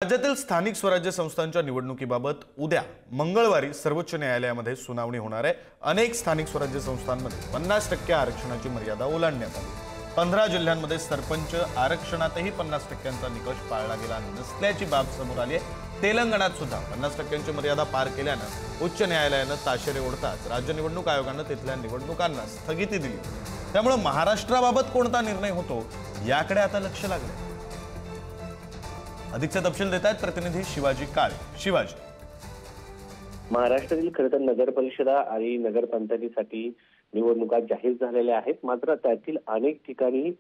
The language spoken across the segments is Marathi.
राज्यातील स्थानिक स्वराज्य संस्थांच्या निवडणुकीबाबत उद्या मंगळवारी सर्वोच्च न्यायालयामध्ये सुनावणी होणार आहे। अनेक स्थानिक स्वराज्य संस्थांमध्ये 50% आरक्षणाची मर्यादा ओलांडण्यात आली। 15 जिल्ह्यांमध्ये सरपंच आरक्षणातही 50%चा निकष पाळला गेला नसल्याची बाब समोर आली आहे। तेलंगणात सुद्धा 50%ची मर्यादा पार केल्याने उच्च न्यायालयाने ताशेरे ओढताच राज्य निवडणूक आयोगाने तिथल्या निवडणुकांना स्थगिती दिली। त्यामुळे महाराष्ट्राबाबत कोणता निर्णय होतो याकडे आता लक्ष लागले। अधिकचे तपशील देत आहेत प्रतिनिधी शिवाजी काळे। शिवाजी, महाराष्ट्रातील खरं तर नगर परिषदा आणि नगरपंचायतीसाठी निवडणुका जाहीर झालेल्या आहेत, मात्र त्यातील अनेक ठिकाणी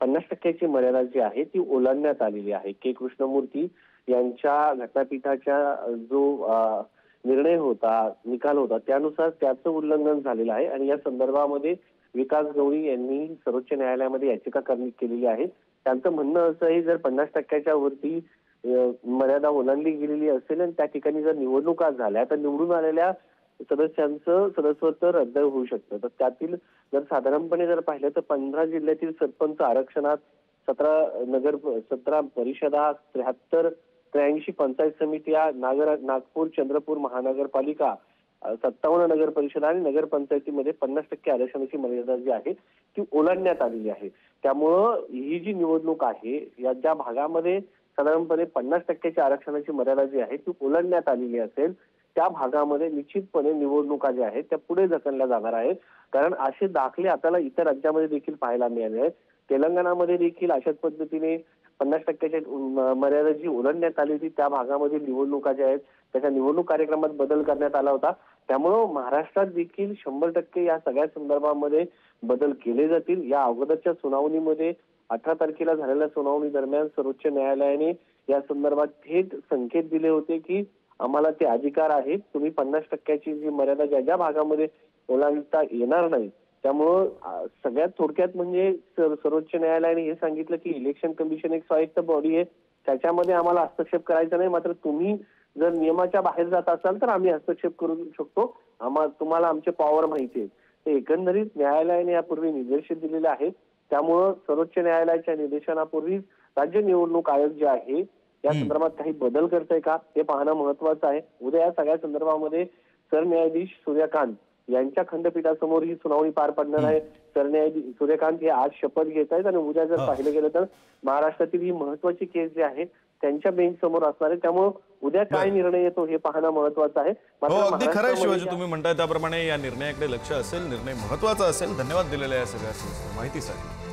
50%ची मर्यादा जी आहे ती ओलांडण्यात आलेली आहे। के कृष्णमूर्ती यांच्या घटनापीठाच्या जो निर्णय होता, निकाल होता, त्यानुसार त्याचं उल्लंघन झालेलं आहे आणि या संदर्भामध्ये विकास गवळी यांनी सर्वोच्च न्यायालयामध्ये याचिका केलेली आहे। त्यांचं म्हणणं असं आहे, जर 50%च्या वरती मर्यादा ओलांडली गेलेली असेल आणि त्या ठिकाणी जर निवडणुका झाल्या तर निवडून आलेल्या सदस्यांचं सदस्यत्व रद्द होऊ शकतं। तर त्यातील जर साधारणपणे जर पाहिलं तर 15 जिल्ह्यातील सरपंच आरक्षणात 17 परिषदा, 83 पंचायत समित्या, नागपूर चंद्रपूर महानगरपालिका, 57 नगर परिषदा आणि नगरपंचायतीमध्ये 50% आरक्षणाची मर्यादा जी आहे ती ओलांडण्यात आलेली आहे। त्यामुळं ही जी निवडणूक आहे या ज्या भागामध्ये साधारणपणे 50%ची आरक्षणाची मर्यादा जी आहे ती ओलांडण्यात आलेली असेल त्या भागामध्ये निश्चितपणे निवडणुका ज्या आहेत त्या पुढे ढकलल्या जाणार आहेत। कारण असे दाखले आपल्याला इतर राज्यामध्ये देखील पाहायला मिळाले आहेत। तेलंगणामध्ये देखील अशाच पद्धतीने 50%ची मर्यादा जी ओलांडण्यात आली होती त्या भागामध्ये निवडणुका ज्या आहेत त्याच्या निवडणूक कार्यक्रमात बदल करण्यात आला होता। त्यामुळं महाराष्ट्रात देखील 100% या सगळ्या संदर्भामध्ये बदल केले जातील। या अगोदरच्या सुनावणीमध्ये 18 तारखेला झालेल्या सुनावणी दरम्यान सर्वोच्च न्यायालयाने या संदर्भात थेट संकेत दिले होते की आम्हाला ते अधिकार आहेत, तुम्ही 50%ची जी मर्यादा ज्या ज्या भागामध्ये ओलांडता येणार नाही। त्यामुळं सगळ्यात थोडक्यात म्हणजे सर्वोच्च न्यायालयाने हे सांगितलं की इलेक्शन कमिशन एक स्वायत्त बॉडी आहे, त्याच्यामध्ये आम्हाला हस्तक्षेप करायचा नाही, मात्र तुम्ही जर नियमाच्या बाहेर जात असाल तर आम्ही हस्तक्षेप करू शकतो, तुम्हाला आमचे पॉवर माहिती आहे। ते एकंदरीत न्यायालयाने यापूर्वी निर्देश दिलेले आहेत। त्यामुळं सर्वोच्च न्यायालयाच्या निर्देशनापूर्वी राज्य निवडणूक आयोग जे आहे या संदर्भात काही बदल करतंय का हे पाहणं महत्वाचं आहे। उद्या या सगळ्या संदर्भामध्ये सरन्यायाधीश सूर्यकांत यांच्या खंडपीठासमोर ही सुनावणी पार पडणार आहे। सरन्यायाधीश सूर्यकांत हे आज शपथ घेत आहेत आणि उद्या जर पाहिलं गेलं तर महाराष्ट्रातील ही महत्वाची केस जी आहे त्यांच्या बेंच समोर असणार आहे। त्यामुळे उद्या काय निर्णय येतो हे पाहणं महत्वाचं आहे। अगदी खरं आहे शिवाजी, तुम्ही म्हणताय त्याप्रमाणे या निर्णयाकडे लक्ष असेल, निर्णय महत्वाचा असेल। धन्यवाद दिलेल्या या सगळ्या माहितीसाठी।